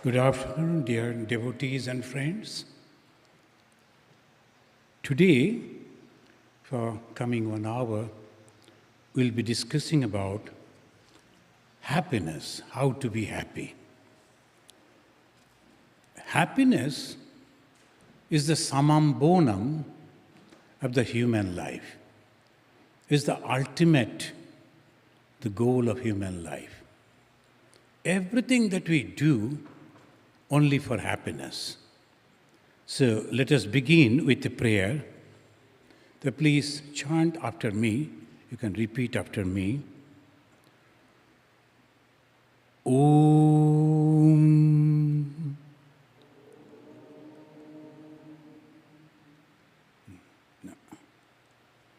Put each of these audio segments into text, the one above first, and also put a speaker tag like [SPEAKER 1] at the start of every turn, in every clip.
[SPEAKER 1] Good afternoon, dear devotees and friends. Today, for coming 1 hour, we'll be discussing about happiness, how to be happy. Happiness is the summum bonum of the human life, is the ultimate, the goal of human life. Everything that we do only for happiness. So let us begin with a prayer. So please chant after me. You can repeat after me. Om. No.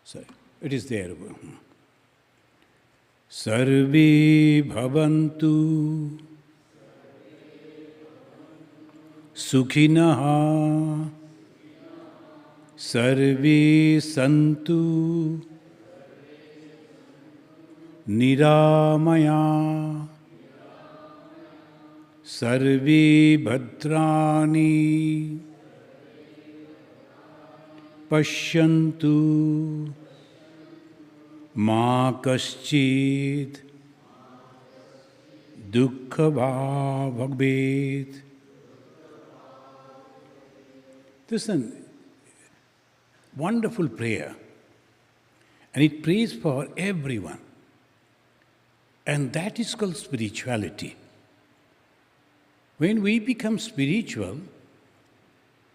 [SPEAKER 1] Sorry, it is there. Sarve bhavantu Sukhinah Sarve Santu Niramaya Sarve Bhadrani Pashyantu Ma Kaschid Dukkha Bhagbhet. This is a wonderful prayer, and it prays for everyone. And that is called spirituality. When we become spiritual,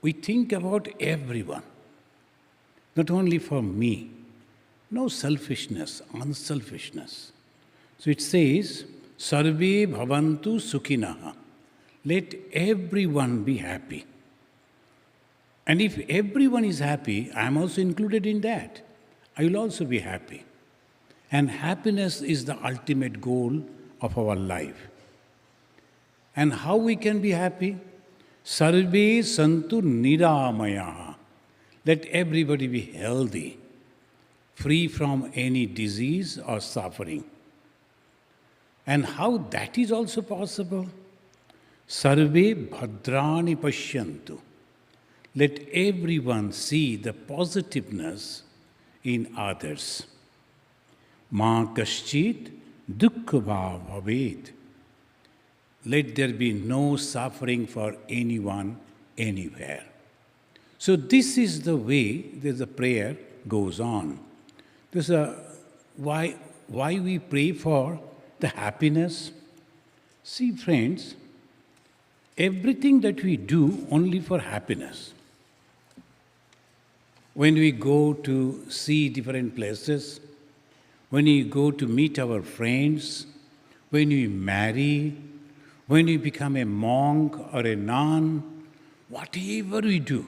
[SPEAKER 1] we think about everyone, not only for me. No selfishness, unselfishness. So it says, Sarve bhavantu sukhinah. Let everyone be happy. And if everyone is happy, I am also included in that. I will also be happy. And happiness is the ultimate goal of our life. And how we can be happy? Sarve santu niramaya. Let everybody be healthy, free from any disease or suffering. And how that is also possible? Sarve bhadrani pashyantu. Let everyone see the positiveness in others. Ma kaschit dukkha bhavet. Let there be no suffering for anyone, anywhere. So this is the way the prayer goes on. This is why we pray for the happiness. See, friends, everything that we do only for happiness. When we go to see different places, when we go to meet our friends, when we marry, when we become a monk or a nun, whatever we do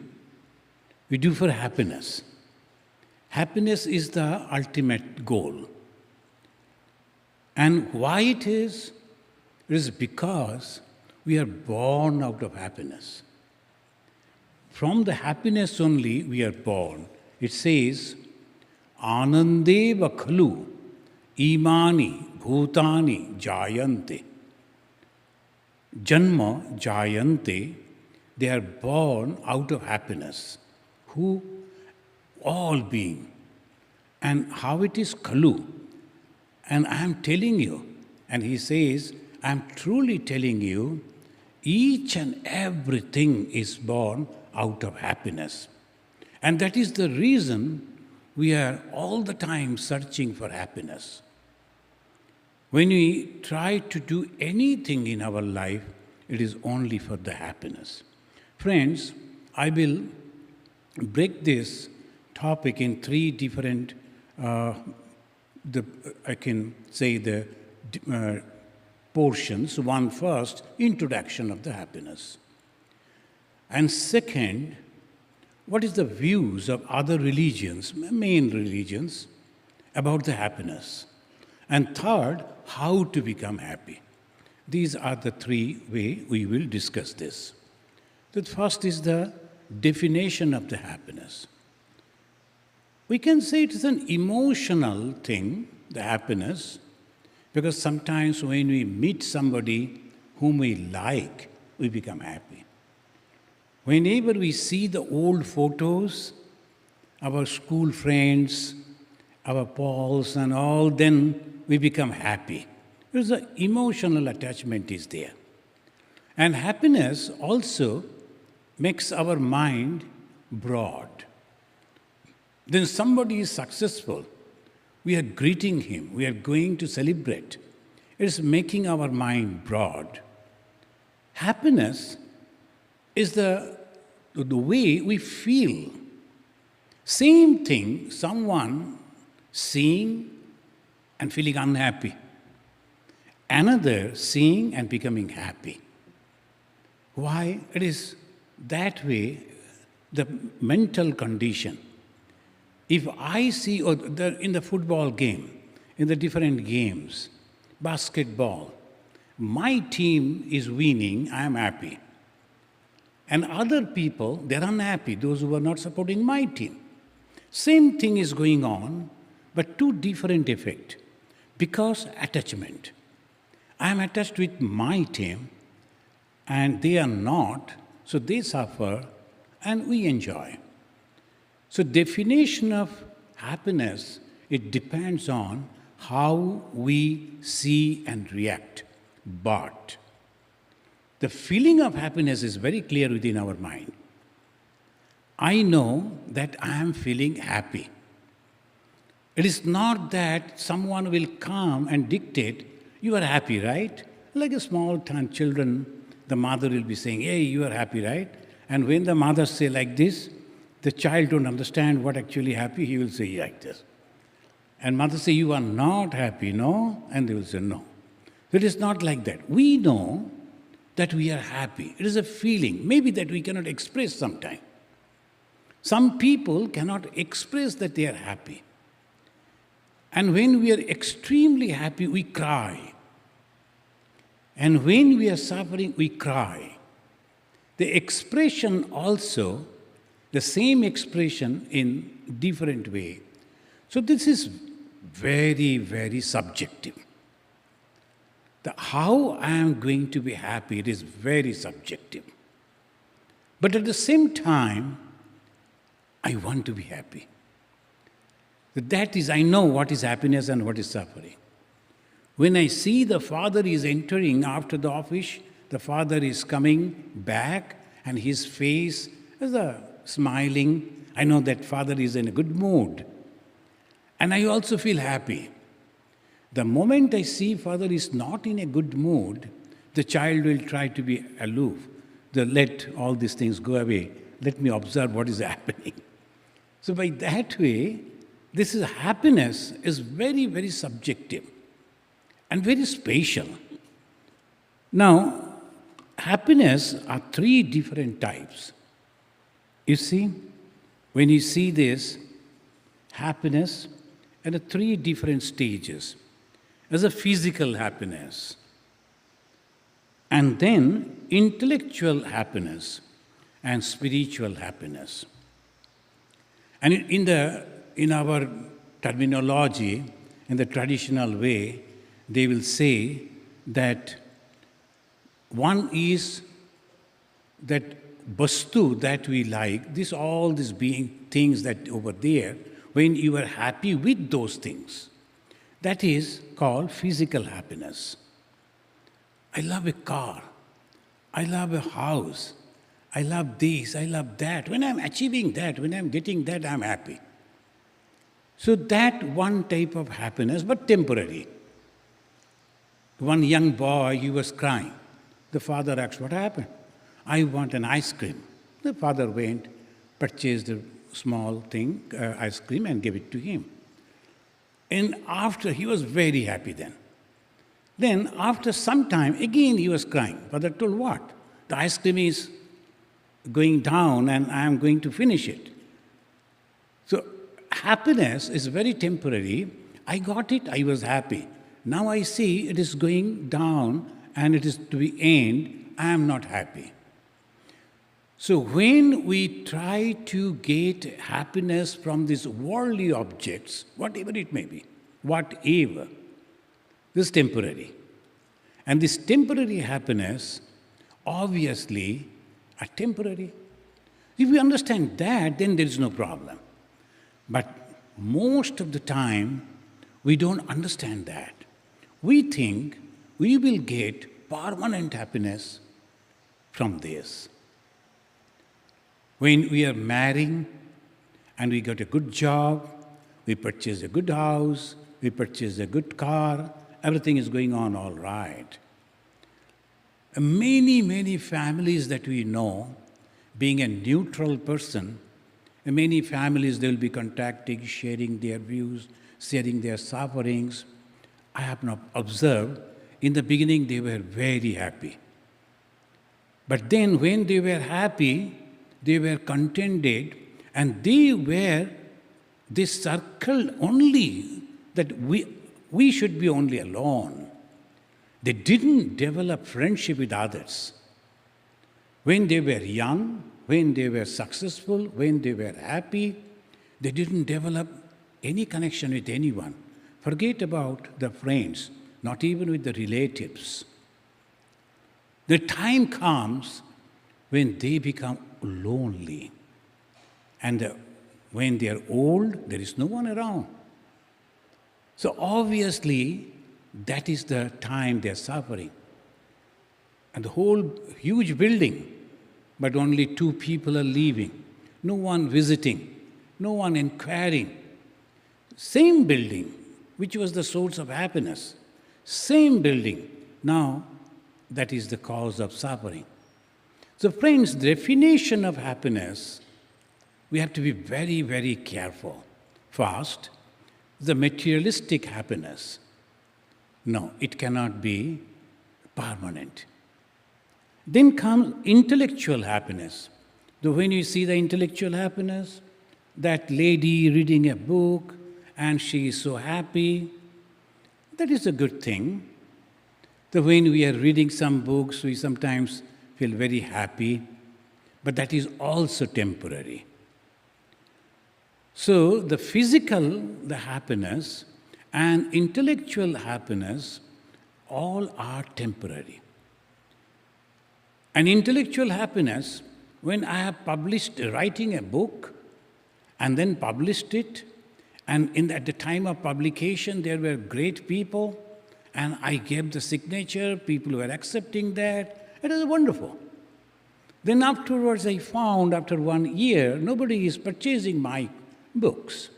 [SPEAKER 1] for happiness. Happiness is the ultimate goal. And why it is? It is because we are born out of happiness. From the happiness only we are born. It says, Anandeva khalu imani bhutani jayante. Janma jayante. They are born out of happiness. Who? All being. And how it is khalu. And I am telling you, and he says, I am truly telling you, each and everything is born out of happiness. And that is the reason we are all the time searching for happiness. When we try to do anything in our life, it is only for the happiness. Friends, I will break this topic in three different, portions. One first, introduction of the happiness. And second, what is the views of other religions, main religions, about the happiness? And third, how to become happy. These are the three ways we will discuss this. The first is the definition of the happiness. We can say it is an emotional thing, the happiness, because sometimes when we meet somebody whom we like, we become happy. Whenever we see the old photos, our school friends, our pals and all, then we become happy. Because the emotional attachment is there. And happiness also makes our mind broad. Then somebody is successful. We are greeting him. We are going to celebrate. It is making our mind broad. Happiness is the way we feel. Same thing, someone seeing and feeling unhappy. Another seeing and becoming happy. Why? It is that way, the mental condition. If I see, in the football game, in the different games, basketball, my team is winning, I am happy. And other people, they're unhappy, those who are not supporting my team. Same thing is going on, but two different effects. Because attachment. I am attached with my team, and they are not, so they suffer, and we enjoy. So definition of happiness, it depends on how we see and react. But the feeling of happiness is very clear within our mind. I know that I am feeling happy. It is not that someone will come and dictate, you are happy, right? Like a small children, the mother will be saying, hey, you are happy, right? And when the mother say like this, the child don't understand what actually happy, he will say like this. And mother say, you are not happy, no? And they will say, no. It is not like that. We know that we are happy. It is a feeling, maybe that we cannot express sometimes. Some people cannot express that they are happy. And when we are extremely happy, we cry. And when we are suffering, we cry. The expression also, the same expression in different way. So this is very, very subjective. How I am going to be happy, it is very subjective. But at the same time, I want to be happy. That is, I know what is happiness and what is suffering. When I see the father is entering after the office, the father is coming back and his face is smiling. I know that father is in a good mood. And I also feel happy. The moment I see father is not in a good mood, the child will try to be aloof. Let all these things go away. Let me observe what is happening. So by that way, happiness is very, very subjective and very spatial. Now, happiness are three different types. You see, when you see this, happiness at three different stages. There's a physical happiness, and then intellectual happiness and spiritual happiness. And in our terminology, in the traditional way, they will say that one is that vastu that we like, all these being things that over there, when you are happy with those things, that is called physical happiness. I love a car. I love a house. I love this. I love that. When I'm achieving that, when I'm getting that, I'm happy. So that one type of happiness, but temporary. One young boy, he was crying. The father asked, what happened? I want an ice cream. The father went, purchased a small thing, ice cream, and gave it to him. And after, he was very happy then. Then, after some time, again he was crying. Father told, what? The ice cream is going down and I am going to finish it. So, happiness is very temporary. I got it, I was happy. Now I see it is going down and it is to be end, I am not happy. So when we try to get happiness from these worldly objects, whatever it may be, this is temporary. And this temporary happiness obviously are temporary. If we understand that, then there is no problem. But most of the time, we don't understand that. We think we will get permanent happiness from this. When we are marrying and we got a good job, we purchase a good house, we purchase a good car, everything is going on all right. Many families that we know, being a neutral person, many families they will be contacting, sharing their views, sharing their sufferings. I have not observed, in the beginning they were very happy. But then when they were happy, they were contented, and they circled only that we should be only alone. They didn't develop friendship with others. When they were young, when they were successful, when they were happy, they didn't develop any connection with anyone. Forget about the friends, not even with the relatives. The time comes when they become lonely. And when they are old, there is no one around. So obviously, that is the time they are suffering. And the whole huge building, but only 2 people are leaving. No one visiting, no one inquiring. Same building, which was the source of happiness. Same building, now that is the cause of suffering. So friends, the definition of happiness, we have to be very careful. First, the materialistic happiness. No, it cannot be permanent. Then comes intellectual happiness. So when you see the intellectual happiness, that lady reading a book and she is so happy, that is a good thing. So when we are reading some books, we sometimes feel very happy, but that is also temporary. So the physical, the happiness, and intellectual happiness, all are temporary. And intellectual happiness, when I have writing a book, and then published it, and at the time of publication, there were great people, and I gave the signature, people were accepting that, it was wonderful. Then afterwards I found, after 1 year, nobody is purchasing my books.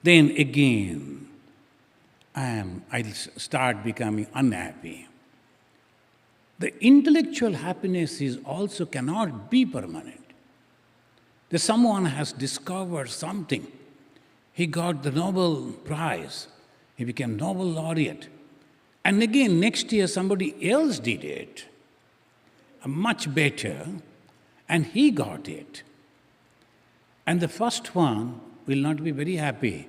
[SPEAKER 1] Then again, I'll start becoming unhappy. The intellectual happiness is also cannot be permanent. That someone has discovered something. He got the Nobel Prize. He became Nobel laureate. And again, next year somebody else did it, much better, and he got it. And the first one will not be very happy.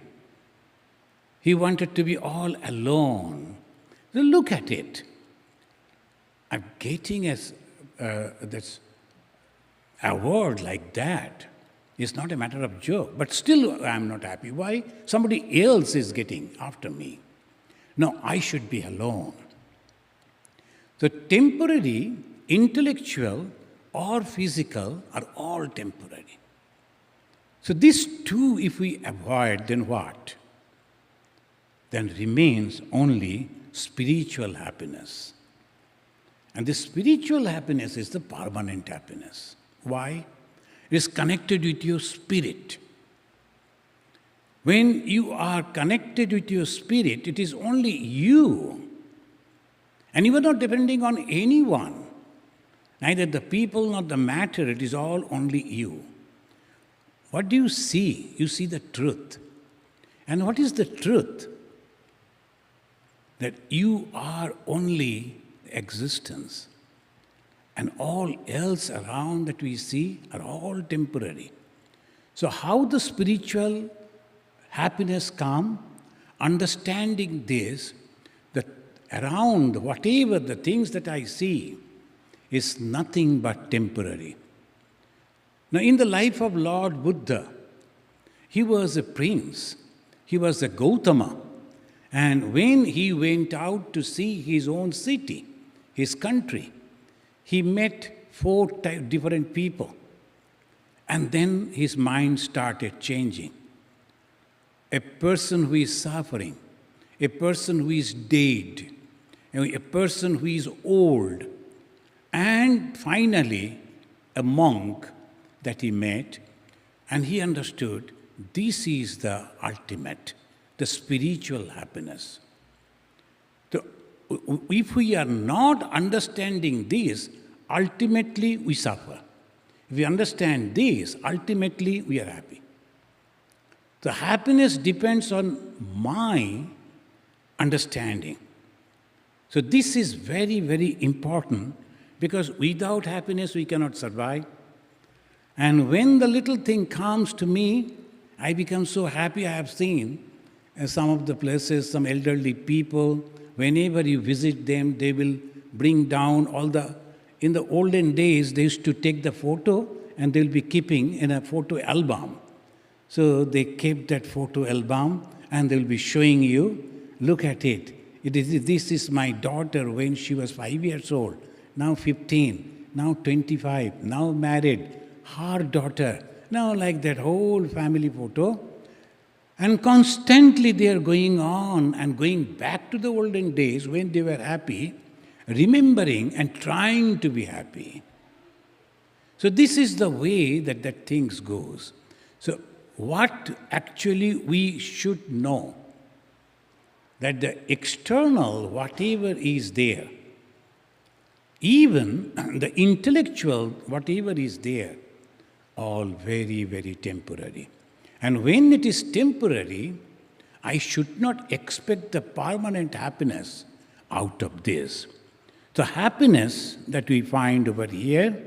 [SPEAKER 1] He wanted to be all alone. So look at it. I'm getting this award like that. It's not a matter of joke, but still I'm not happy. Why? Somebody else is getting after me. No, I should be alone. So temporary, intellectual, or physical are all temporary. So these two, if we avoid, then what? Then remains only spiritual happiness. And this spiritual happiness is the permanent happiness. Why? It is connected with your spirit. When you are connected with your spirit, it is only you. And you are not depending on anyone. Neither the people nor the matter, it is all only you. What do you see? You see the truth. And what is the truth? That you are only existence. And all else around that we see are all temporary. So how the spiritual happiness come? Understanding this, that around whatever the things that I see is nothing but temporary. Now in the life of Lord Buddha, he was a prince. He was a Gautama. And when he went out to see his own city, his country, he met different people. And then his mind started changing. A person who is suffering, a person who is dead, a person who is old, and finally a monk that he met, and he understood this is the ultimate, the spiritual happiness. So, if we are not understanding this, ultimately we suffer. If we understand this, ultimately we are happy. The happiness depends on my understanding. So this is very, very important, because without happiness we cannot survive. And when the little thing comes to me, I become so happy. I have seen some of the places, some elderly people, whenever you visit them, they will bring down in the olden days, they used to take the photo and they'll be keeping in a photo album. So they kept that photo album and they'll be showing you, look at it. This is my daughter when she was 5 years old, now 15, now 25, now married, her daughter, now like that whole family photo. And constantly they are going on and going back to the olden days when they were happy, remembering and trying to be happy. So this is the way that things goes. So what actually we should know, that the external, whatever is there, even the intellectual, whatever is there, all very, very temporary. And when it is temporary, I should not expect the permanent happiness out of this. The happiness that we find over here,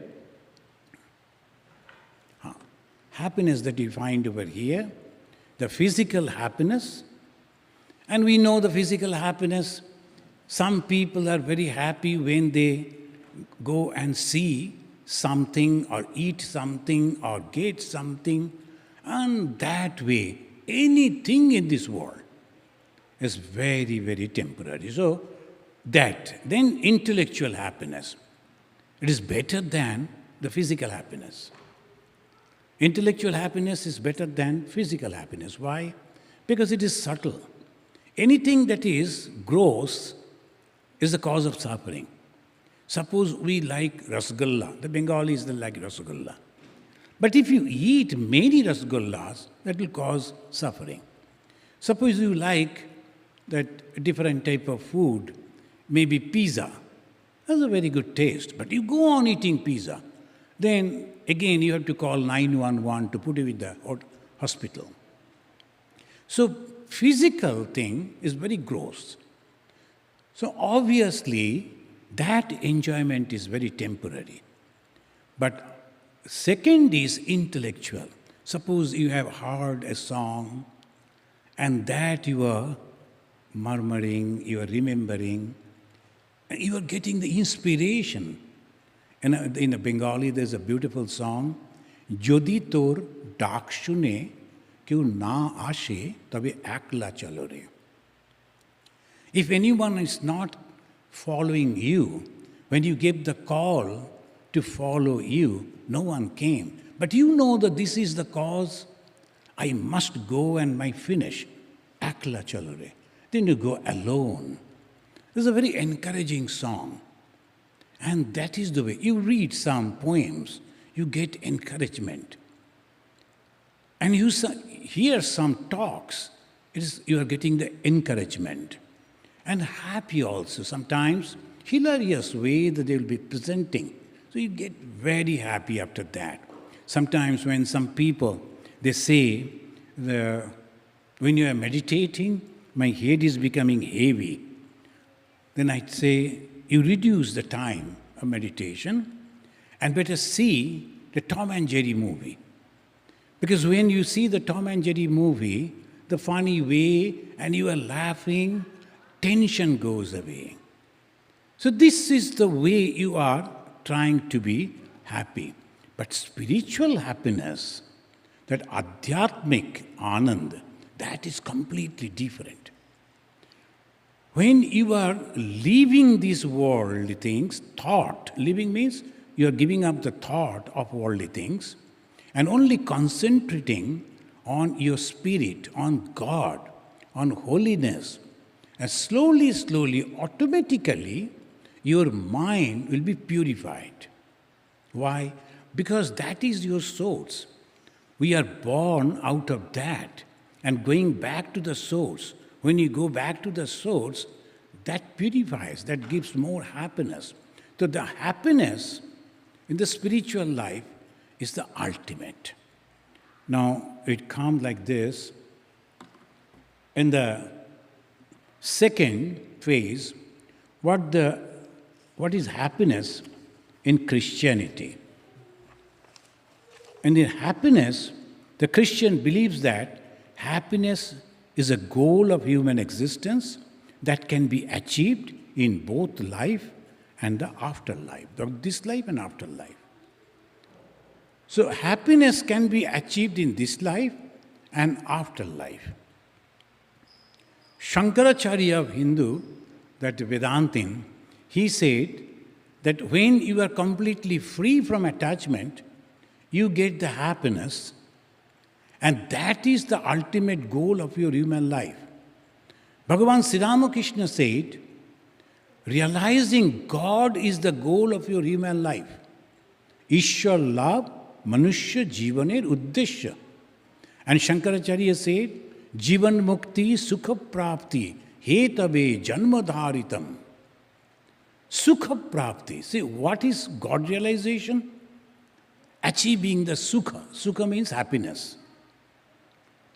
[SPEAKER 1] the physical happiness, and we know the physical happiness, some people are very happy when they go and see something or eat something or get something, and that way, anything in this world is very, very temporary. So then intellectual happiness, it is better than the physical happiness. Intellectual happiness is better than physical happiness. Why? Because it is subtle. Anything that is gross is the cause of suffering. Suppose we like rasgulla. The Bengalis, they like rasgulla. But if you eat many rasgullas, that will cause suffering. Suppose you like that different type of food, maybe pizza. That's a very good taste, but you go on eating pizza. Then again you have to call 911 to put you in the hospital. So physical thing is very gross. So obviously that enjoyment is very temporary. But second is intellectual. Suppose you have heard a song and that you are murmuring, you are remembering, and you are getting the inspiration. And in the Bengali there's a beautiful song, Jodi tor ডাক শুনে কেউ না আসে তবে একলা চলো রে. If anyone is not following you, when you gave the call to follow you, no one came. But you know that this is the cause, I must go and my finish. Ekla chalo re. Then you go alone. This is a very encouraging song. And that is the way. You read some poems, you get encouragement. And you hear some talks, you are getting the encouragement. And happy also, sometimes hilarious way that they will be presenting. So you get very happy after that. Sometimes when some people, they say, when you are meditating, my head is becoming heavy. Then I'd say, you reduce the time of meditation and better see the Tom and Jerry movie. Because when you see the Tom and Jerry movie, the funny way, and you are laughing, tension goes away. So this is the way you are trying to be happy. But spiritual happiness, that adhyatmic anand, that is completely different. When you are leaving these worldly things, living means you are giving up the thought of worldly things and only concentrating on your spirit, on God, on holiness. And slowly, slowly, automatically, your mind will be purified. Why? Because that is your source. We are born out of that and going back to the source. When you go back to the source, that purifies, that gives more happiness. So the happiness in the spiritual life is the ultimate. Now, it comes like this. In the second phase, what is happiness in Christianity? And in happiness, the Christian believes that happiness is a goal of human existence that can be achieved in both life and the afterlife, this life and afterlife. So happiness can be achieved in this life and afterlife. Shankaracharya of Hindu, that Vedantin, he said that when you are completely free from attachment, you get the happiness, and that is the ultimate goal of your human life. Bhagavan Sri Ramakrishna said, realizing God is the goal of your human life. Ishwar labh manushya jivaner uddeshya. And Shankaracharya said, Jivan mukti sukha prapti hetabe janmadharitam. Sukha prapti. See, what is God realization? Achieving the sukha. Sukha means happiness.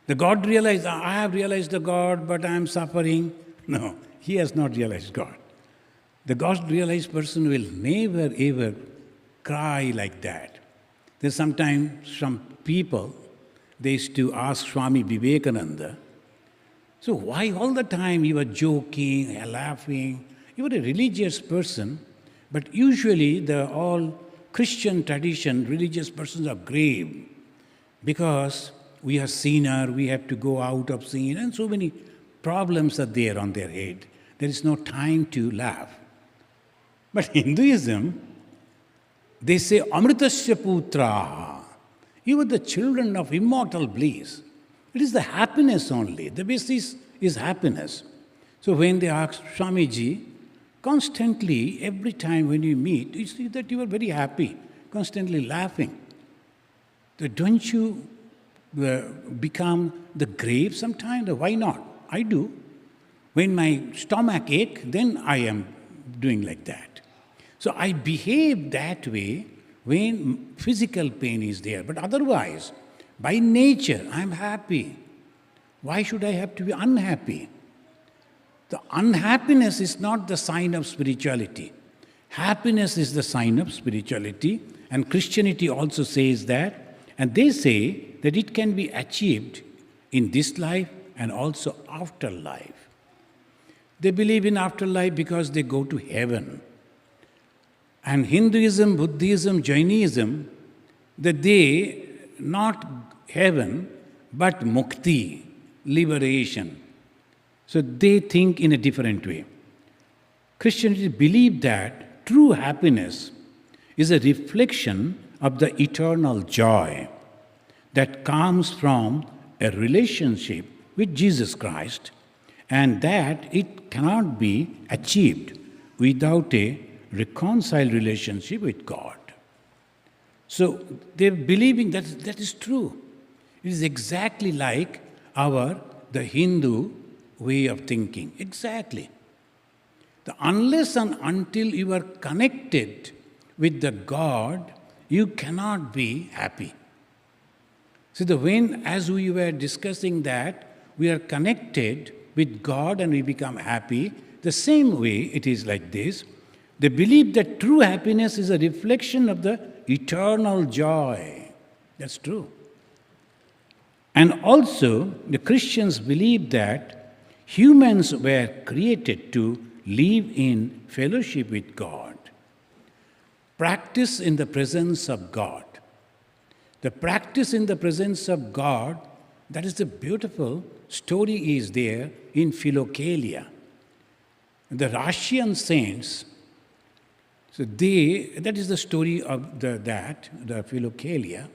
[SPEAKER 1] The God realized, I have realized the God, but I am suffering. No, he has not realized God. The God-realized person will never ever cry like that. There's sometimes some people, they used to ask Swami Vivekananda, so why all the time you are joking, laughing? You are a religious person, but usually the all Christian tradition, religious persons are grave because we are sinner, we have to go out of sin, and so many problems are there on their head. There is no time to laugh. But Hinduism, they say, Amritasya putraha. You are the children of immortal bliss. It is the happiness only. The basis is happiness. So when they ask Swamiji, constantly, every time when you meet, you see that you are very happy, constantly laughing. So don't you become the grave sometime? Why not? I do. When my stomach aches, then I am doing like that. So I behave that way when physical pain is there. But otherwise, by nature, I am happy. Why should I have to be unhappy? The unhappiness is not the sign of spirituality. Happiness is the sign of spirituality. And Christianity also says that. And they say that it can be achieved in this life and also afterlife. They believe in afterlife because they go to heaven. And Hinduism, Buddhism, Jainism, that they, not heaven, but mukti, liberation. So they think in a different way. Christianity believes that true happiness is a reflection of the eternal joy that comes from a relationship with Jesus Christ, and that it cannot be achieved without a reconciled relationship with God. So they're believing that is true. It is exactly like the Hindu way of thinking. Exactly. Unless and until you are connected with the God, you cannot be happy. So as we were discussing that, we are connected with God and we become happy, the same way it is like this. They believe that true happiness is a reflection of the eternal joy. That's true. And also, the Christians believe that humans were created to live in fellowship with God. Practice in the presence of God. The practice in the presence of God, that is the beautiful story is there in Philokalia. The Russian saints, So that is the story of the Philokalia.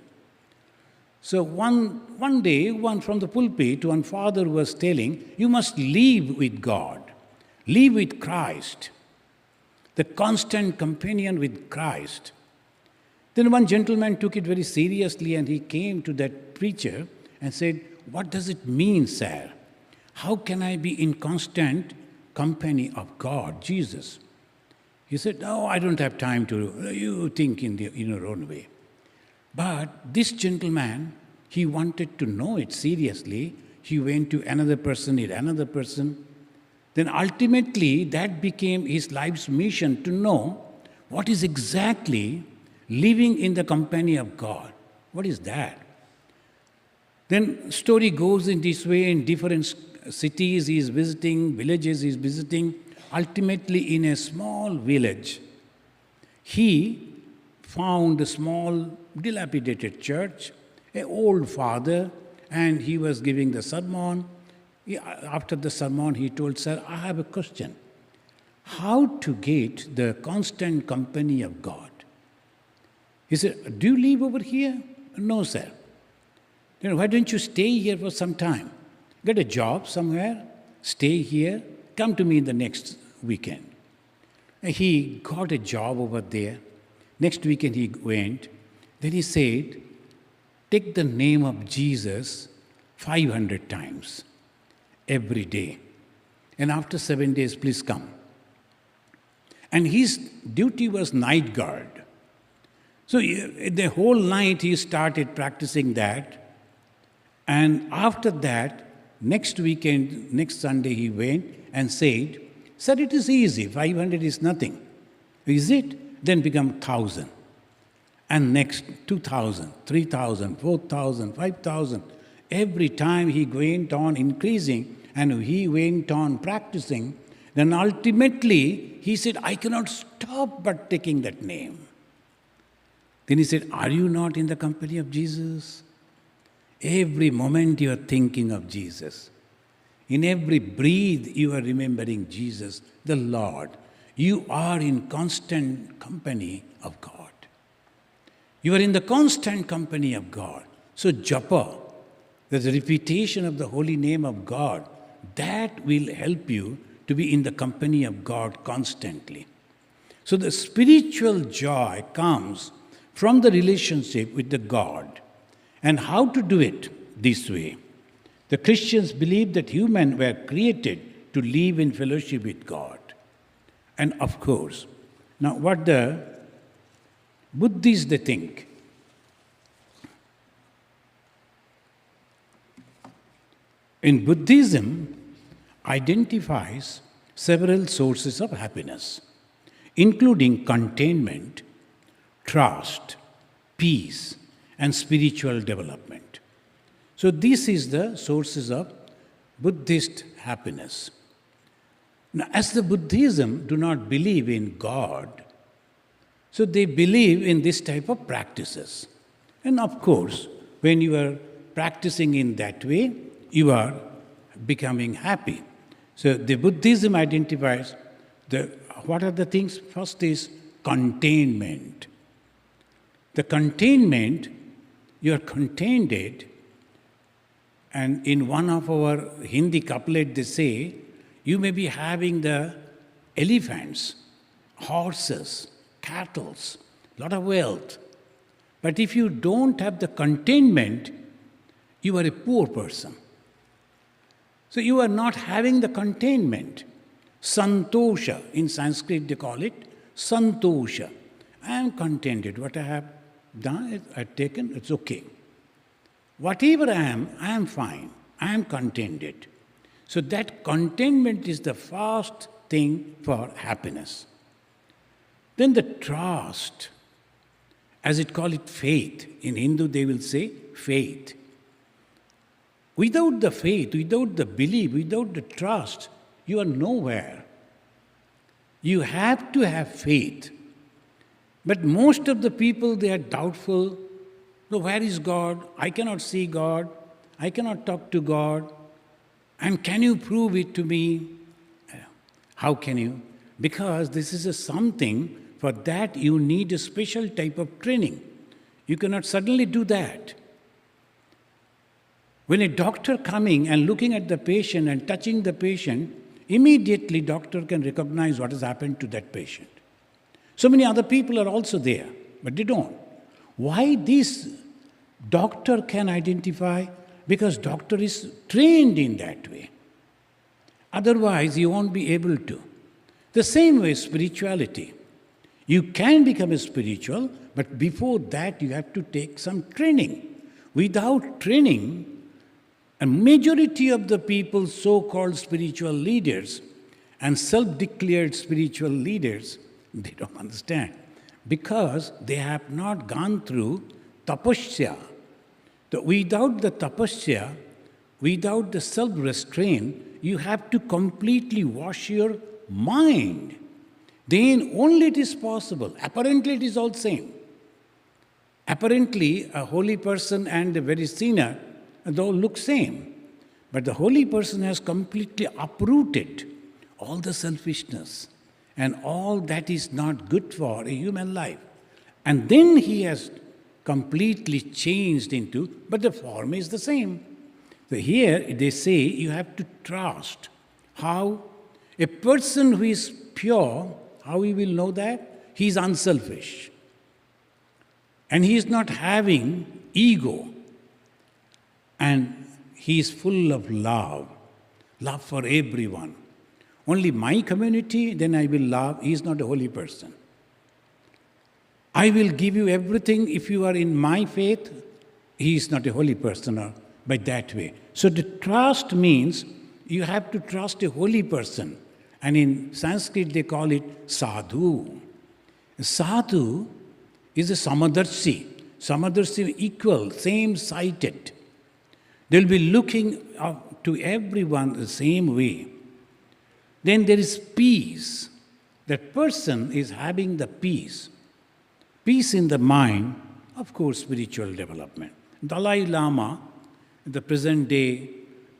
[SPEAKER 1] So one day, one from the pulpit, one father was telling, you must live with God, live with Christ, the constant companion with Christ. Then one gentleman took it very seriously and he came to that preacher and said, what does it mean, sir? How can I be in constant company of God, Jesus? He said, no, I don't have time to, you think in your own way. But this gentleman, he wanted to know it seriously. He went to another person. Then ultimately, that became his life's mission to know what is exactly living in the company of God. What is that? Then story goes in this way in different cities he is visiting, villages he is visiting. Ultimately, in a small village, he found a small dilapidated church, an old father, and he was giving the sermon. After the sermon, he told, sir, I have a question. How to get the constant company of God? He said, do you live over here? No, sir. Then why don't you stay here for some time? Get a job somewhere, stay here, come to me in the next weekend. And he got a job over there. Next weekend he went. Then he said, take the name of Jesus 500 times every day. And after 7 days, please come. And his duty was night guard. So the whole night he started practicing that. And after that, next weekend, next Sunday, he went and said, sir, it is easy. 500 is nothing. Is it? Then become 1,000. And next 2,000, 3,000, 4,000, 5,000. Every time he went on increasing and he went on practicing, then ultimately he said, I cannot stop but taking that name. Then he said, are you not in the company of Jesus? Every moment you are thinking of Jesus. In every breath you are remembering Jesus, the Lord. You are in constant company of God. You are in the constant company of God. So japa, the repetition of the holy name of God, that will help you to be in the company of God constantly. So the spiritual joy comes from the relationship with the God. And how to do it? This way. The Christians believe that humans were created to live in fellowship with God. And of course, now what the Buddhists they think. In Buddhism, identifies several sources of happiness, including contentment, trust, peace, and spiritual development. So this is the sources of Buddhist happiness. Now, as the Buddhism do not believe in God, so they believe in this type of practices. And of course, when you are practicing in that way, you are becoming happy. So the Buddhism identifies what are the things? First is containment. The containment, you are contained, and in one of our Hindi couplet they say, you may be having the elephants, horses, cattle, lot of wealth. But if you don't have the containment, you are a poor person. So you are not having the containment. Santosha, in Sanskrit they call it santosha. I am contented. What I have done, I have taken, it's okay. Whatever I am fine. I am contented. So that contentment is the first thing for happiness. Then the trust, as it call it faith. In Hindu they will say faith. Without the faith, without the belief, without the trust, you are nowhere. You have to have faith. But most of the people, they are doubtful. No, where is God? I cannot see God. I cannot talk to God. And can you prove it to me? How can you? Because this is something For that, you need a special type of training. You cannot suddenly do that. When a doctor coming and looking at the patient and touching the patient, immediately doctor can recognize what has happened to that patient. So many other people are also there, but they don't. Why this doctor can identify? Because doctor is trained in that way. Otherwise, you won't be able to. The same way spirituality. You can become a spiritual, but before that you have to take some training. Without training, a majority of the people, so-called spiritual leaders and self-declared spiritual leaders, they don't understand. Because they have not gone through tapasya. Without the tapasya, without the self-restraint, you have to completely wash your mind. Then only it is possible. Apparently it is all same. Apparently a holy person and a very sinner, they all look same. But the holy person has completely uprooted all the selfishness and all that is not good for a human life. And then he has completely changed into, but the form is the same. So here they say you have to trust. How? A person who is pure, how he will know that? He is unselfish. And he is not having ego. And he is full of love for everyone. Only my community, then I will love. He is not a holy person. I will give you everything if you are in my faith. He is not a holy person or by that way. So the trust means you have to trust a holy person. And in Sanskrit they call it sadhu. A sadhu is a samadarshi. Samadarshi equal, same-sighted. They'll be looking up to everyone the same way. Then there is peace. That person is having the peace. Peace in the mind, of course, spiritual development. Dalai Lama, the present day,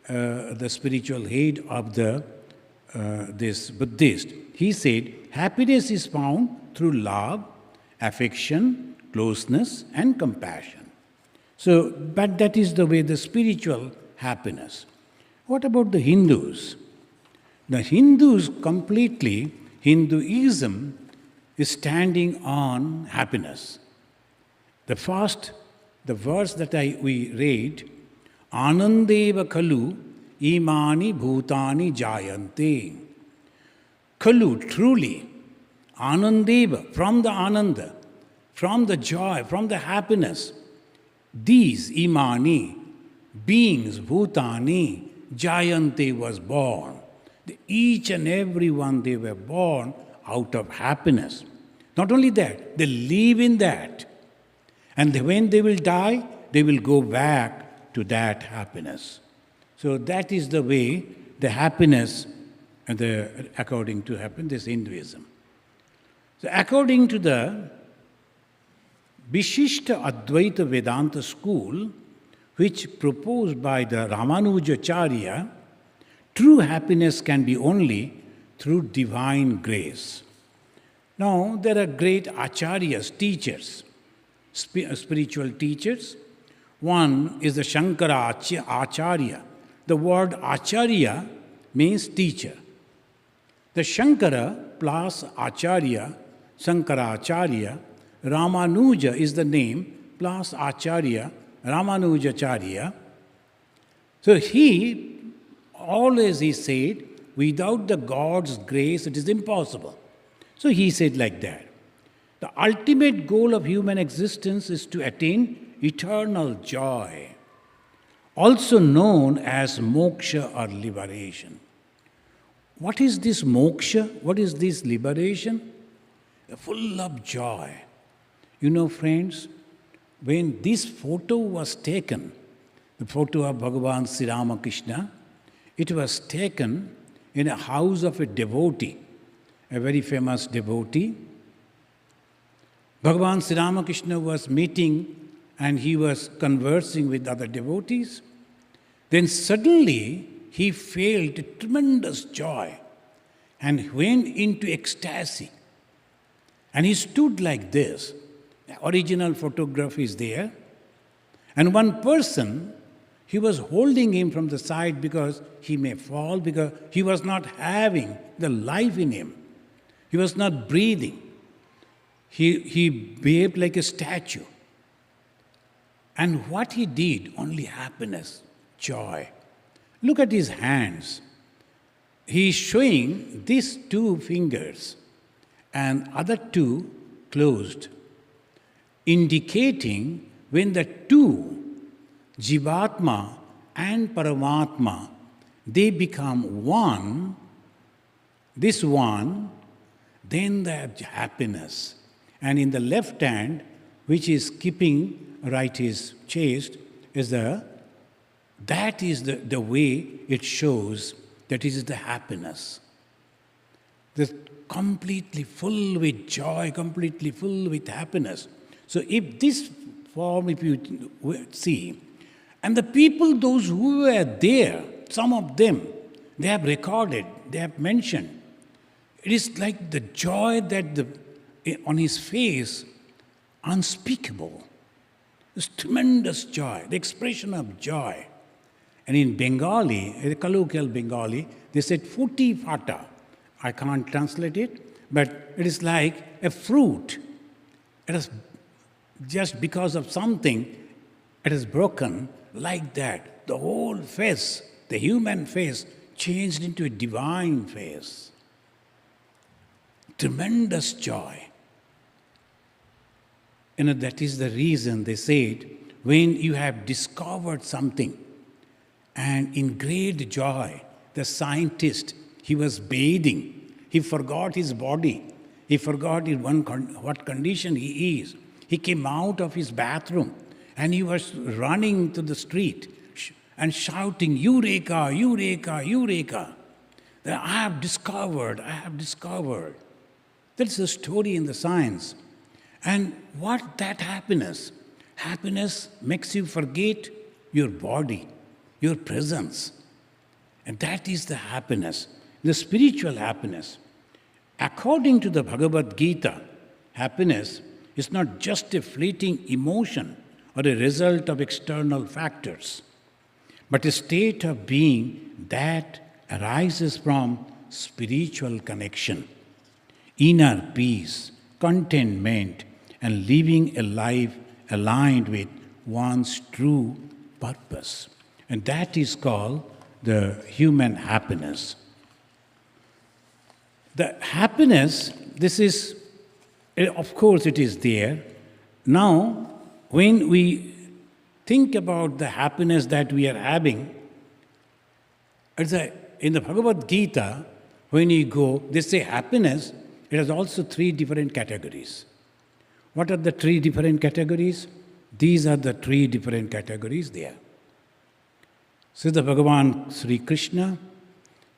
[SPEAKER 1] the spiritual head of this Buddhist, he said, happiness is found through love, affection, closeness, and compassion. So, but that is the way, the spiritual happiness. What about the Hindus? The Hindus completely, Hinduism is standing on happiness. The verse that we read, Anandeva Kalu Imani Bhutani Jayante. Kalu, truly, Anandeva, from the Ananda, from the joy, from the happiness, these Imani, beings, Bhutani, Jayante was born. Each and every one, they were born out of happiness. Not only that, they live in that. And when they will die, they will go back to that happiness. So that is the way the happiness, according to this Hinduism. So according to the Vishishta Advaita Vedanta school, which proposed by the Ramanujacharya, true happiness can be only through divine grace. Now, there are great acharyas, teachers, spiritual teachers. One is the Shankara Acharya. The word Acharya means teacher. The Shankara plus Acharya, Shankaracharya, Ramanuja is the name, plus Acharya, Ramanujacharya. So he said, without the God's grace, it is impossible. So he said like that. The ultimate goal of human existence is to attain eternal joy, also known as moksha or liberation. What is this moksha? What is this liberation? Full of joy. You know, friends, when this photo was taken, the photo of Bhagavan Sri Ramakrishna, it was taken in a house of a devotee, a very famous devotee. Bhagavan Sri Ramakrishna was meeting and he was conversing with other devotees. Then suddenly he felt a tremendous joy and went into ecstasy. And he stood like this. The original photograph is there. And one person, he was holding him from the side because he may fall, because he was not having the life in him. He was not breathing. He behaved like a statue. And what he did, only happiness, joy. Look at his hands. He is showing these two fingers and other two closed, indicating when the two, Jivatma and Paramatma, they become one, this one, then they have happiness. And in the left hand, which is keeping right his chest, that is the way it shows that it is the happiness. The completely full with joy, completely full with happiness. So if this form, if you see, and the people, those who were there, some of them, they have recorded, they have mentioned. It is like the joy that on his face, unspeakable. This tremendous joy, the expression of joy. And in Bengali, the colloquial Bengali, they said futi fata. I can't translate it, but it is like a fruit. It is just because of something, it is broken like that. The whole face, the human face, changed into a divine face. Tremendous joy. That is the reason they said, when you have discovered something, and in great joy, the scientist, he was bathing. He forgot his body. He forgot in what condition he is. He came out of his bathroom and he was running to the street and shouting, Eureka, Eureka, Eureka. That I have discovered, I have discovered. That's the story in the science. And what that happiness? Happiness makes you forget your body, your presence. And that is the happiness, the spiritual happiness. According to the Bhagavad Gita, happiness is not just a fleeting emotion or a result of external factors, but a state of being that arises from spiritual connection, inner peace, contentment, and living a life aligned with one's true purpose. And that is called the human happiness. The happiness, this is, of course it is there. Now, when we think about the happiness that we are having, in the Bhagavad Gita, when you go, they say happiness, it has also three different categories. What are the three different categories? These are the three different categories there. So the Bhagavan Sri Krishna,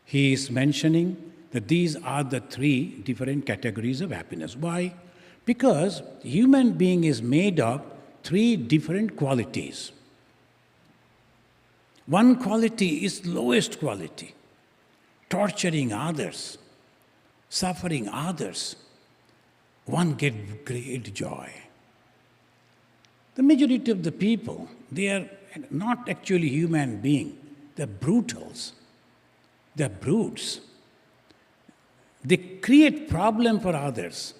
[SPEAKER 1] he is mentioning that these are the three different categories of happiness. Why? Because human being is made of three different qualities. One quality is lowest quality, torturing others, suffering others. One gets great joy. The majority of the people, they are not actually human beings. They're brutals. They're brutes. They create problem for others.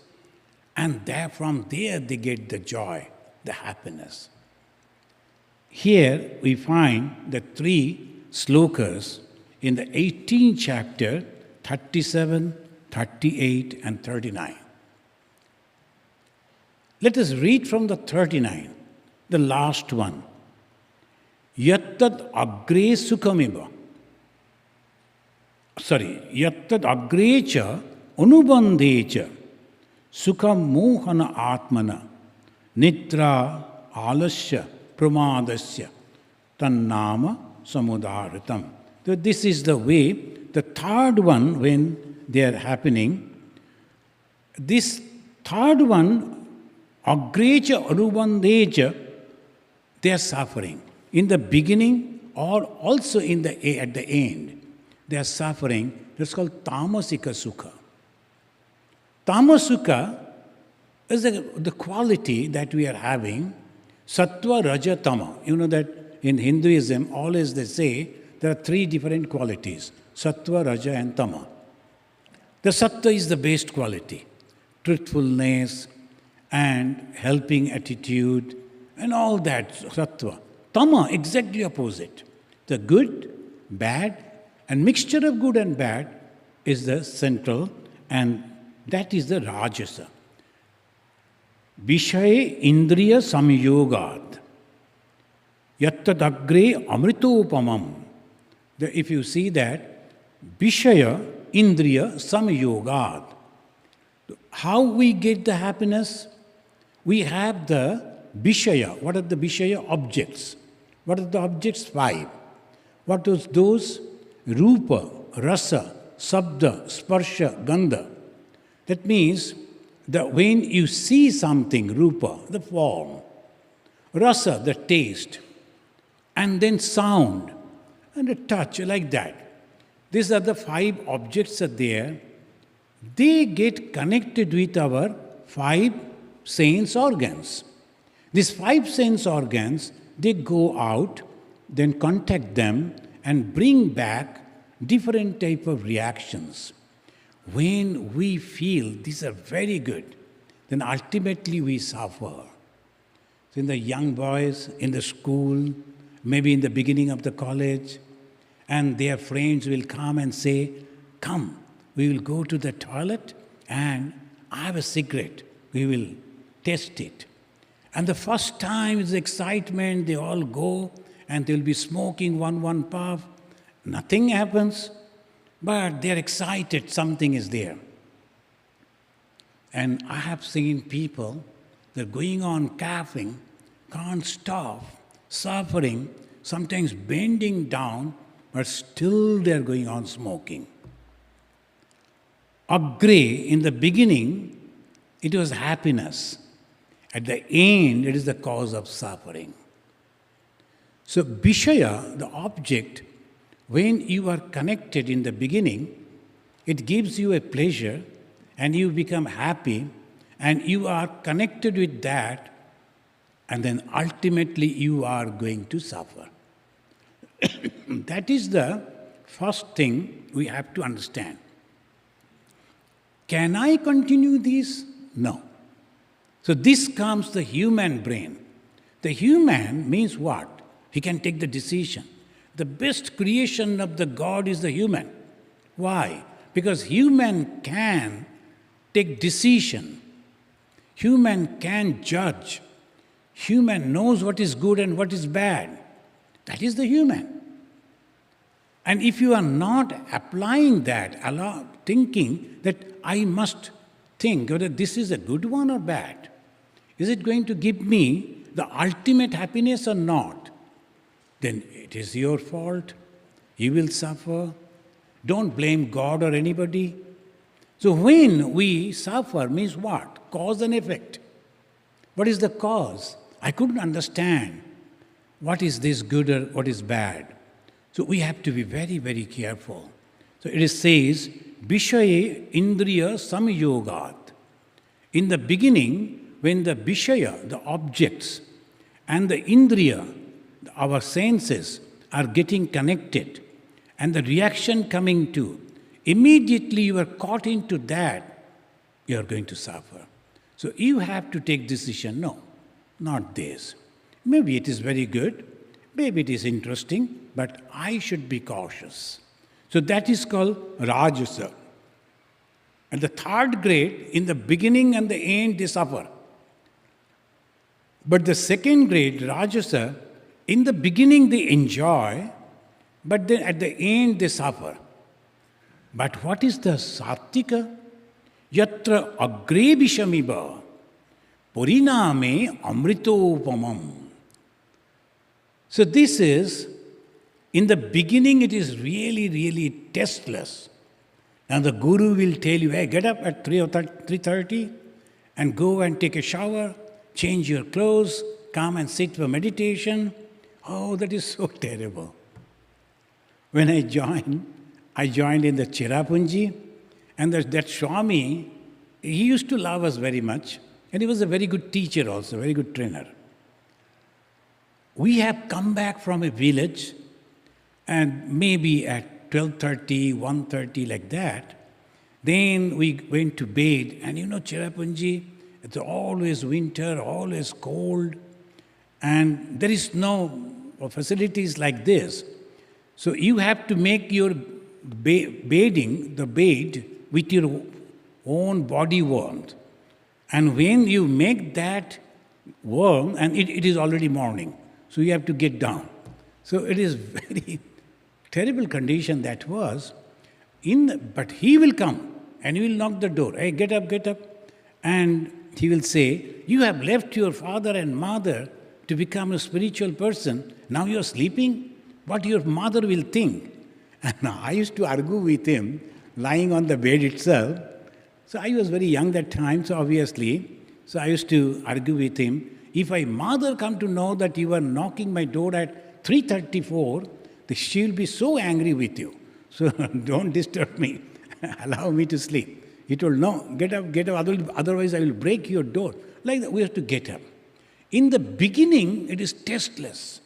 [SPEAKER 1] And from there they get the joy, the happiness. Here we find the three slokas in the 18th chapter, 37, 38, and 39. Let us read from the 39, the last one. Yattad agre sukhamiva. Yattad agre cha anubandhe cha sukham mohana atmana nitra alasya pramadasya tannama samudaritam. So this is the way, the third one when they are happening. This third one, agrecha anubandhecha, they are suffering. In the beginning or also at the end, they are suffering. That's called tamasika sukha. Tamasukha is the quality that we are having, sattva, raja, tama. You know that in Hinduism, always they say there are three different qualities, sattva, raja and tama. The sattva is the best quality, truthfulness and helping attitude and all that, sattva. Tama, exactly opposite. The good, bad, and mixture of good and bad is the central, and that is the rajasa. Vishaye indriya samyogat. Yattadagre amritopamam. If you see that, Vishaya indriya samyogat. How we get the happiness? We have the Vishaya. What are the Vishaya? Objects. What are the objects? 5. What are those? Rupa, rasa, sabda, sparsha, gandha. That means that when you see something, rupa, the form, rasa, the taste, and then sound, and a touch, like that. These are the 5 objects are there. They get connected with our 5 sense organs. These 5 sense organs, they go out, then contact them and bring back different type of reactions. When we feel these are very good, then ultimately we suffer. So in the young boys, in the school, maybe in the beginning of the college, and their friends will come and say, come, we will go to the toilet and I have a cigarette. We will test it. And the first time is excitement, they all go and they'll be smoking one puff. Nothing happens, but they're excited, something is there. And I have seen people, they're going on coughing, can't stop, suffering, sometimes bending down, but still they're going on smoking. Agre, in the beginning, it was happiness. At the end, it is the cause of suffering. So, Vishaya, the object, when you are connected in the beginning, it gives you a pleasure and you become happy and you are connected with that, and then ultimately you are going to suffer. That is the first thing we have to understand. Can I continue this? No. So this comes the human brain. The human means what? He can take the decision. The best creation of the God is the human. Why? Because human can take decision. Human can judge. Human knows what is good and what is bad. That is the human. And if you are not applying that, thinking that I must think whether this is a good one or bad, is it going to give me the ultimate happiness or not? Then it is your fault. You will suffer. Don't blame God or anybody. So when we suffer means what? Cause and effect. What is the cause? I couldn't understand. What is this good or what is bad? So we have to be very, very careful. So it says, Vishaye Indriya Samyogat. In the beginning, when the Vishaya, the objects, and the Indriya, our senses, are getting connected, and the reaction coming to, immediately you are caught into that, you are going to suffer. So you have to take decision, no, not this. Maybe it is very good, maybe it is interesting, but I should be cautious. So that is called Rajasa. And the third grade, in the beginning and the end, they suffer. But the second grade, Rajasa, in the beginning they enjoy, but then at the end they suffer. But what is the Sattika? Yatra agre vishamiba puriname amritopamam. So this is, in the beginning it is really, really tasteless. Now the guru will tell you, hey, get up at 3:30 and go and take a shower, change your clothes, come and sit for meditation. Oh, that is so terrible. When I joined in the Chirapunji, and that Swami, he used to love us very much. And he was a very good teacher also, very good trainer. We have come back from a village, and maybe at 12:30, 1:30 like that, then we went to bed, and Cherrapunji, it's always winter, always cold, and there is no facilities like this. So you have to make your the bed with your own body warmth. And when you make that warm, and it is already morning, so you have to get down. So it is very terrible condition that was. But he will come and he will knock the door. Hey, get up, get up. And he will say, you have left your father and mother to become a spiritual person. Now you are sleeping? What your mother will think? And I used to argue with him, lying on the bed itself. So I was very young that time, so obviously. So I used to argue with him. If my mother come to know that you are knocking my door at 3:34, she will be so angry with you. So don't disturb me. Allow me to sleep. He told, no, get up, otherwise I will break your door. Like that, we have to get up. In the beginning, it is tasteless.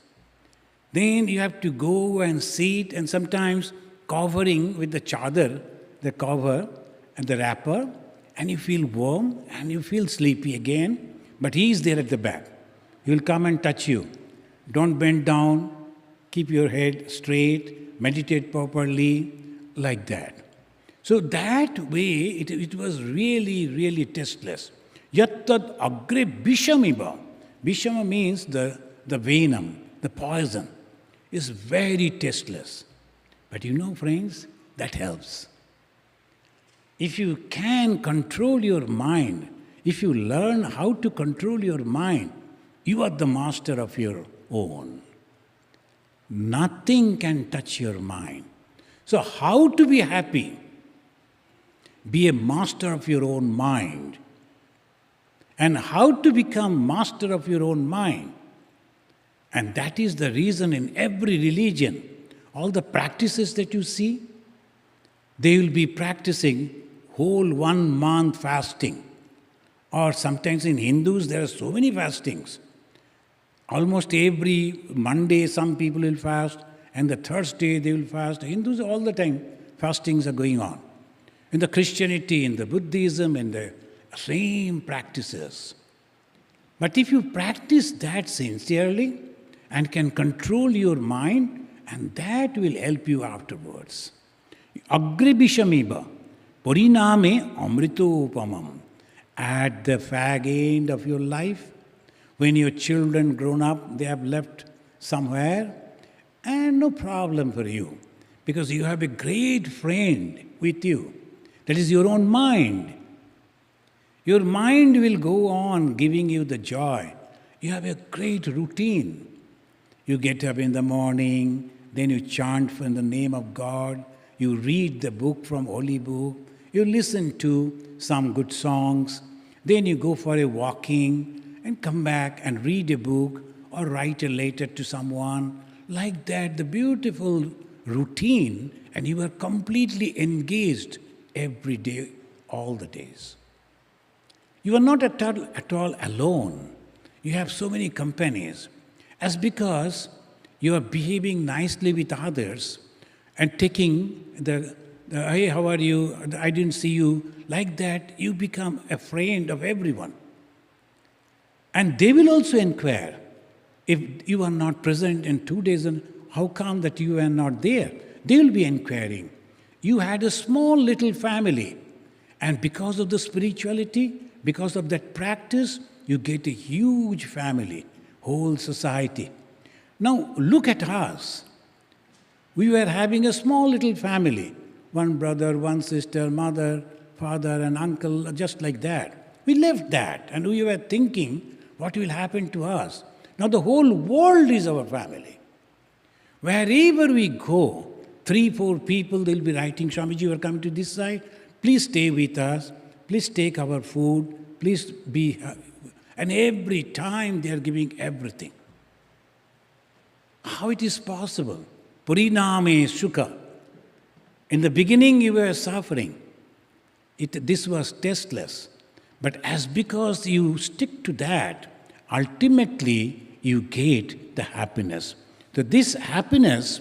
[SPEAKER 1] Then you have to go and sit, and sometimes covering with the chadar, the cover and the wrapper, and you feel warm and you feel sleepy again, but he is there at the back. He will come and touch you. Don't bend down, keep your head straight, meditate properly, like that. So that way, it was really, really tasteless. Yattad agre bishamiba. Bishama means the venom, the poison, is very tasteless. But friends, that helps. If you can control your mind, if you learn how to control your mind, you are the master of your own. Nothing can touch your mind. So how to be happy? Be a master of your own mind. And how to become master of your own mind? And that is the reason in every religion, all the practices that you see, they will be practicing whole 1 month fasting. Or sometimes in Hindus, there are so many fastings. Almost every Monday, some people will fast, and the Thursday they will fast. Hindus, all the time, fastings are going on. In the Christianity, in the Buddhism, in the same practices. But if you practice that sincerely and can control your mind, and that will help you afterwards. Agribishamiba, Puriname amritopamam. At the fag end of your life, when your children grown up, they have left somewhere, and no problem for you, because you have a great friend with you. That is your own mind. Your mind will go on giving you the joy. You have a great routine. You get up in the morning, then you chant in the name of God, you read the book from Holy Book, you listen to some good songs, then you go for a walking and come back and read a book or write a letter to someone. Like that, the beautiful routine, and you are completely engaged every day, all the days. You are not at all alone. You have so many companies. As because you are behaving nicely with others and taking hey, how are you? I didn't see you. Like that, you become a friend of everyone. And they will also inquire, if you are not present in 2 days, and how come that you are not there? They will be inquiring. You had a small little family, and because of the spirituality, because of that practice, you get a huge family, whole society. Now, look at us. We were having a small little family, one brother, one sister, mother, father, and uncle, just like that. We left that, and we were thinking, what will happen to us? Now the whole world is our family. Wherever we go, 3-4 people, they'll be writing, Swamiji, you are coming to this side, please stay with us, please take our food, please be... And every time they are giving everything. How it is possible? Puriname sukha. In the beginning you were suffering. This was tasteless. But as because you stick to that, ultimately you get the happiness. So this happiness,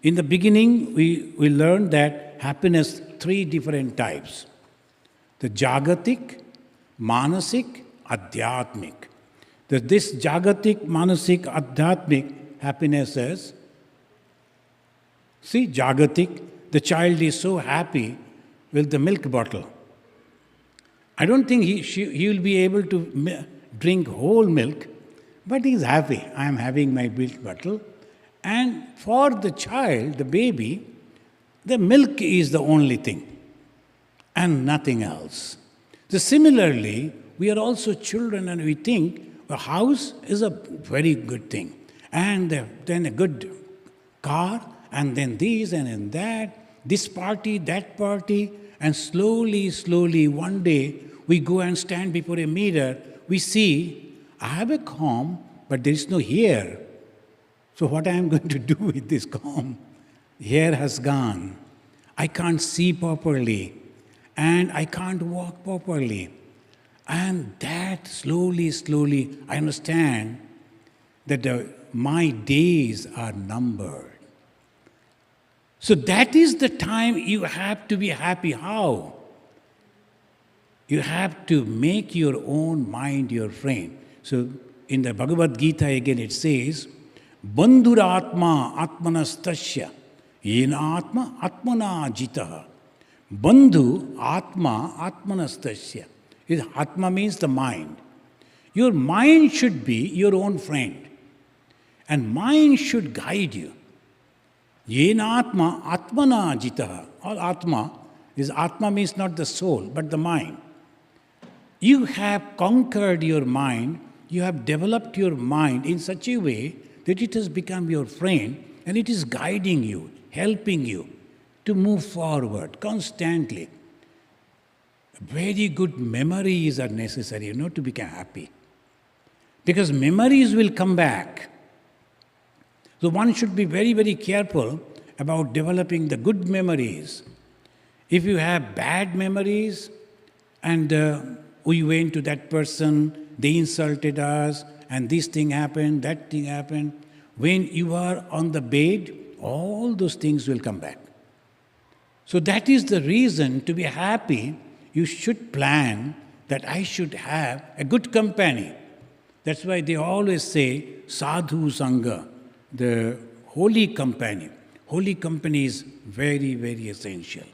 [SPEAKER 1] in the beginning we learned that happiness, three different types. The Jagatik, Manasik, Adhyatmik. This Jagatik, Manasik, Adhyatmik happiness is, see, Jagatik, the child is so happy with the milk bottle. I don't think he will be able to drink whole milk, but he's happy. I am having my milk bottle. And for the child, the baby, the milk is the only thing and nothing else. So similarly, we are also children and we think a house is a very good thing. And then a good car, and then this and then that, this party, that party, and slowly, one day, we go and stand before a mirror, we see, I have a comb, but there is no hair. So what I am going to do with this comb? Hair has gone. I can't see properly, and I can't walk properly. And that slowly, I understand that my days are numbered. So that is the time you have to be happy. How? You have to make your own mind your friend. So in the Bhagavad Gita again it says, Bandhuratma atmanastasya yena atma atmana jitaha. Bandhu atma atmanastasya. Atma means the mind. Your mind should be your own friend. And mind should guide you. Yena atma atmana jitaha. All atma means not the soul, but the mind. You have conquered your mind, you have developed your mind in such a way that it has become your friend and it is guiding you, helping you to move forward constantly. Very good memories are necessary, to become happy. Because memories will come back. So one should be very careful about developing the good memories. If you have bad memories and we went to that person, they insulted us, and this thing happened, that thing happened. When you are on the bed, all those things will come back. So that is the reason to be happy. You should plan that I should have a good company. That's why they always say sadhu sangha, the holy company. Holy company is very essential.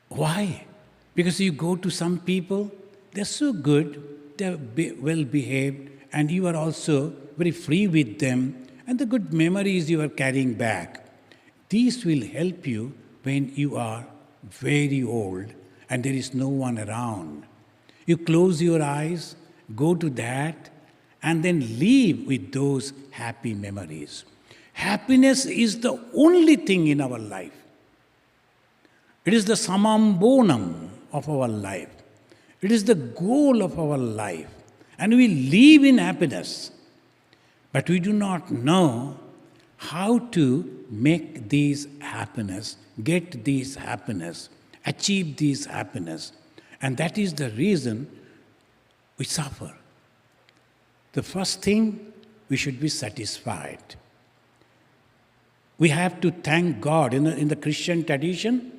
[SPEAKER 1] Why? Because you go to some people, they're so good, they're well behaved, and you are also very free with them, and the good memories you are carrying back. These will help you when you are very old and there is no one around. You close your eyes, go to that, and then live with those happy memories. Happiness is the only thing in our life. It is the samambonam of our life. It is the goal of our life. And we live in happiness. But we do not know how to make this happiness, get this happiness, achieve this happiness. And that is the reason we suffer. The first thing, we should be satisfied. We have to thank God. In the Christian tradition,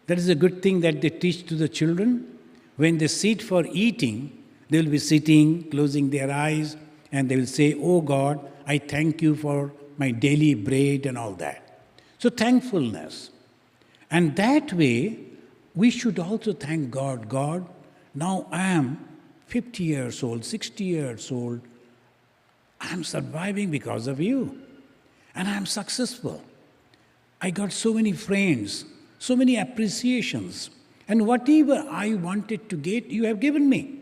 [SPEAKER 1] that is a good thing that they teach to the children. When they sit for eating, they will be sitting, closing their eyes, and they will say, "Oh God, I thank you for my daily bread," and all that. So thankfulness. And that way, we should also thank God. God, now I am 50 years old, 60 years old. I am surviving because of you. And I am successful. I got so many friends, so many appreciations. And whatever I wanted to get, you have given me.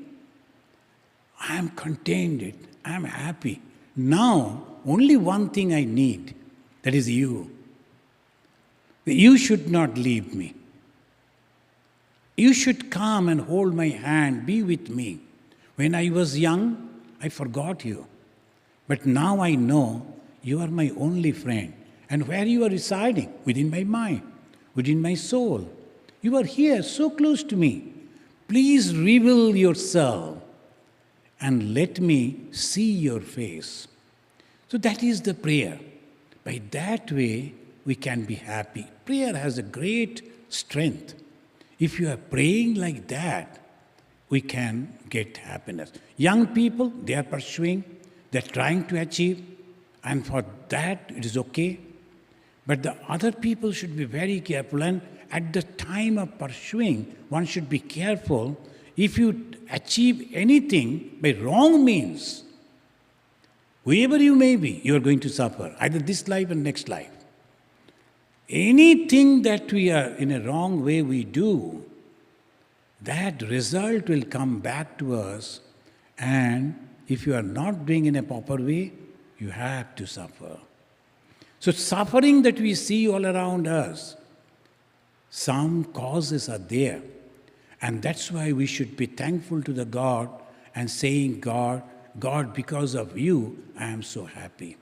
[SPEAKER 1] I am contented. I am happy. Now, only one thing I need, that is you. You should not leave me. You should come and hold my hand, be with me. When I was young, I forgot you. But now I know you are my only friend. And where you are residing? Within my mind, within my soul. You are here, so close to me. Please reveal yourself and let me see your face. So that is the prayer. By that way, we can be happy. Prayer has a great strength. If you are praying like that, we can get happiness. Young people, they are pursuing, they are trying to achieve, and for that it is okay. But the other people should be very careful, and at the time of pursuing, one should be careful. If you achieve anything by wrong means, whoever you may be, you are going to suffer, either this life and next life. Anything that we are in a wrong way we do, that result will come back to us, and if you are not doing in a proper way, you have to suffer. So suffering that we see all around us, some causes are there. And that's why we should be thankful to the God and saying, God, because of you, I am so happy.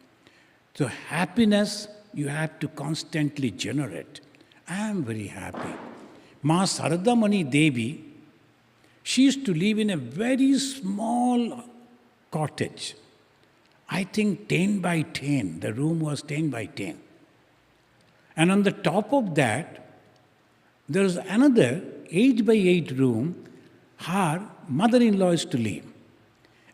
[SPEAKER 1] So happiness, you have to constantly generate. I am very happy. Ma Saradamani Devi, she used to live in a very small cottage. I think 10 by 10. The room was 10 by 10. And on the top of that, there was another 8 by 8 room her mother-in-law used to live.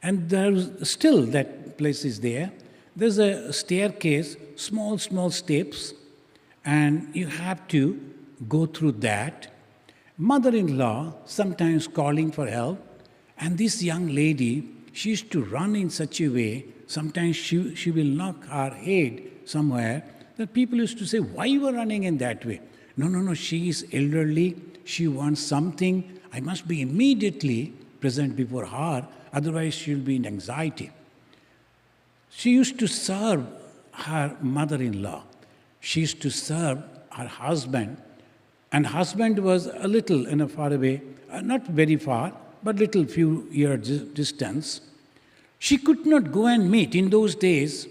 [SPEAKER 1] And there's still that place is there. There's a staircase, small steps, and you have to go through that. Mother-in-law sometimes calling for help, and this young lady, she used to run in such a way, sometimes she will knock her head somewhere, that people used to say, why you are running in that way? No, she is elderly, she wants something, I must be immediately present before her, otherwise she will be in anxiety. She used to serve her mother-in-law. She used to serve her husband, and husband was a little far away, not very far, but little few years distance. She could not go and meet. In those days,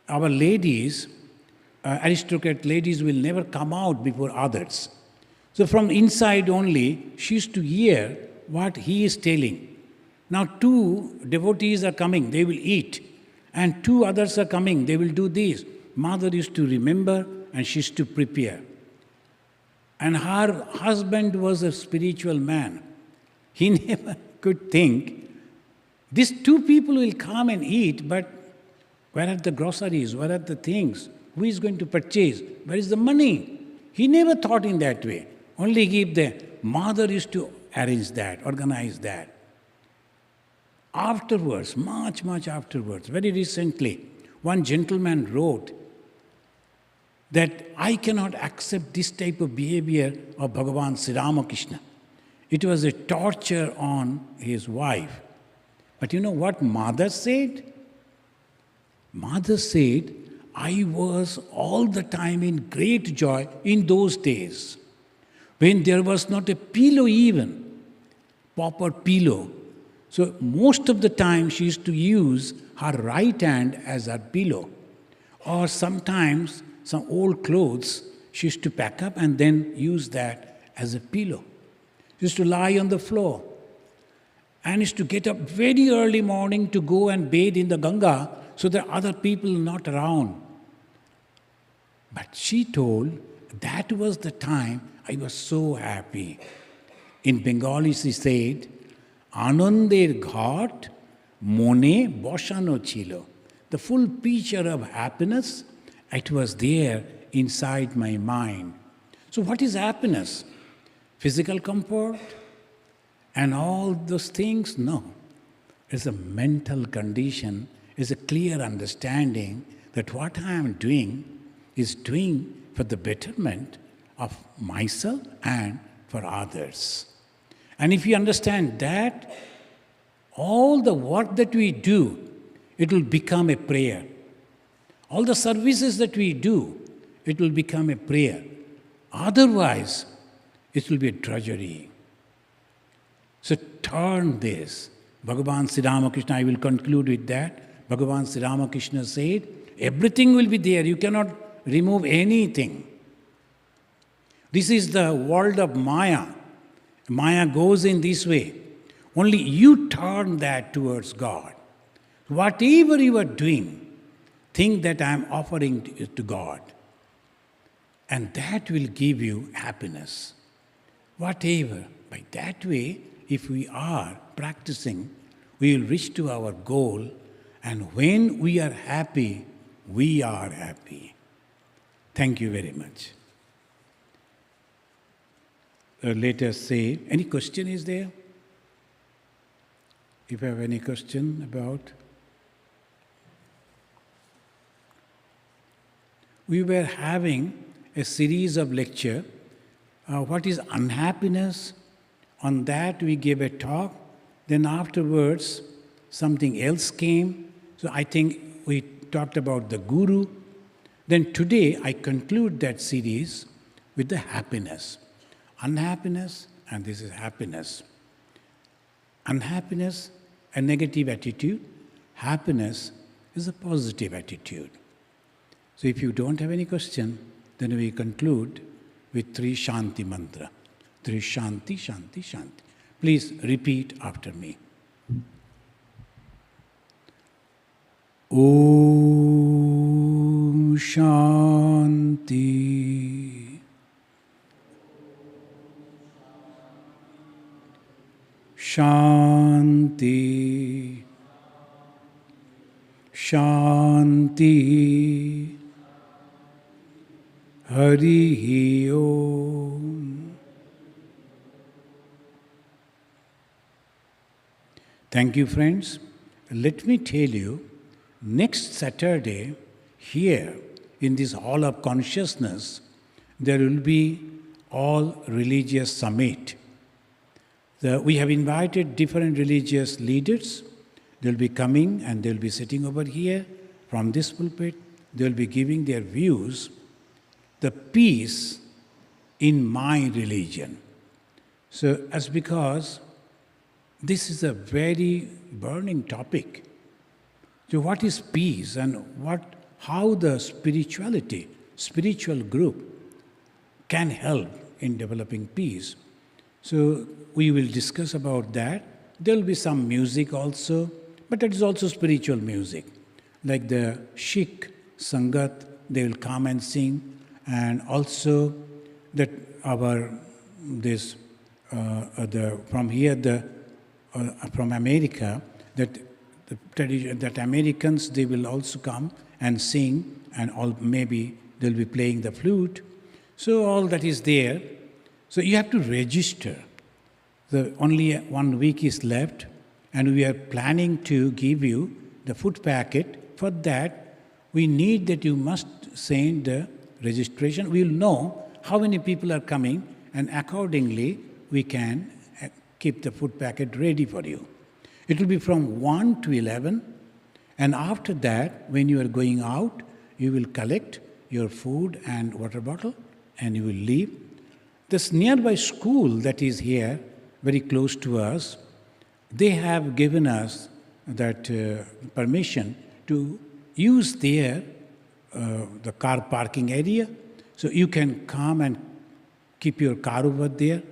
[SPEAKER 1] our ladies, aristocrat ladies will never come out before others. So from inside only, she used to hear what he is telling. Now 2 devotees are coming, they will eat. And 2 others are coming, they will do this. Mother used to remember and she used to prepare. And her husband was a spiritual man. He never could think, these 2 people will come and eat, but where are the groceries? Where are the things? Who is going to purchase? Where is the money? He never thought in that way. Only give the mother used to arrange that, organize that. Afterwards, much afterwards, very recently, one gentleman wrote that I cannot accept this type of behavior of Bhagavan Sri Ramakrishna. It was a torture on his wife. But you know what mother said? Mother said, I was all the time in great joy in those days, when there was not a pillow even, proper pillow. So most of the time she used to use her right hand as her pillow. Or sometimes some old clothes she used to pack up and then use that as a pillow. She used to lie on the floor and used to get up very early morning to go and bathe in the Ganga so that other people not around. But she told that was the time I was so happy. In Bengali she said, Anonder ghat mone boshano chilo. The full picture of happiness, it was there inside my mind. So what is happiness? Physical comfort and all those things? No. It's a mental condition, it's a clear understanding that what I am doing is doing for the betterment of myself and for others. And if you understand that, all the work that we do, it will become a prayer. All the services that we do, it will become a prayer. Otherwise, it will be a drudgery. So turn this. Bhagavan Sri Ramakrishna, I will conclude with that. Bhagavan Sri Ramakrishna said, everything will be there. You cannot remove anything. This is the world of Maya. Maya goes in this way. Only you turn that towards God. Whatever you are doing, think that I am offering it to God. And that will give you happiness. Whatever. By that way, if we are practicing, we will reach to our goal. And when we are happy, we are happy. Thank you very much. Let us say, any question is there? If you have any question about... We were having a series of lecture, what is unhappiness? On that we gave a talk. Then afterwards, something else came. So I think we talked about the Guru. Then today I conclude that series with the happiness. Unhappiness, and this is happiness. Unhappiness, a negative attitude. Happiness is a positive attitude. So if you don't have any question, then we conclude with 3 Shanti mantra. 3 Shanti, Shanti, Shanti. Please repeat after me. Om Shanti. Shanti. Shanti. Hari Om. Thank you, friends. Let me tell you, next Saturday, here in this Hall of Consciousness, there will be all religious summit. We have invited different religious leaders. They'll be coming and they'll be sitting over here from this pulpit. They'll be giving their views, the peace in my religion. So as because this is a very burning topic. So what is peace and how the spiritual group can help in developing peace. So we will discuss about that. There will be some music also, but that is also spiritual music. Like the Sikh Sangat, they will come and sing. And also that from America, that Americans, they will also come and sing, and maybe they'll be playing the flute. So all that is there. So you have to register. Only 1 week is left, and we are planning to give you the food packet. For that, we need that you must send the registration. We will know how many people are coming, and accordingly we can keep the food packet ready for you. It will be from 1 to 11, and after that, when you are going out, you will collect your food and water bottle, and you will leave. This nearby school that is here, very close to us, they have given us that permission to use the car parking area. So you can come and keep your car over there.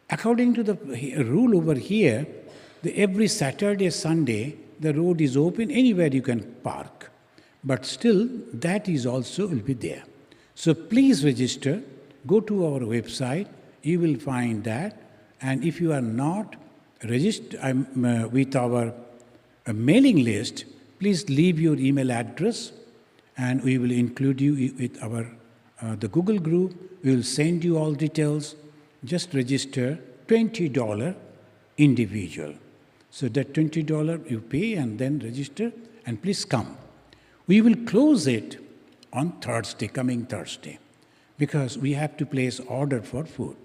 [SPEAKER 1] According to the rule over here, every Saturday, Sunday, the road is open, anywhere you can park. But still, that is also will be there. So please register, go to our website, you will find that. And if you are not registered with our mailing list, please leave your email address, and we will include you with our the Google group. We will send you all details. Just register $20 individual. So that $20 you pay and then register, and please come. We will close it on Thursday, coming Thursday, because we have to place order for food.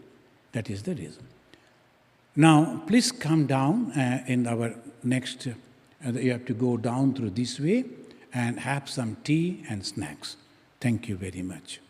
[SPEAKER 1] That is the reason. Now, please come down in our next, you have to go down through this way and have some tea and snacks. Thank you very much.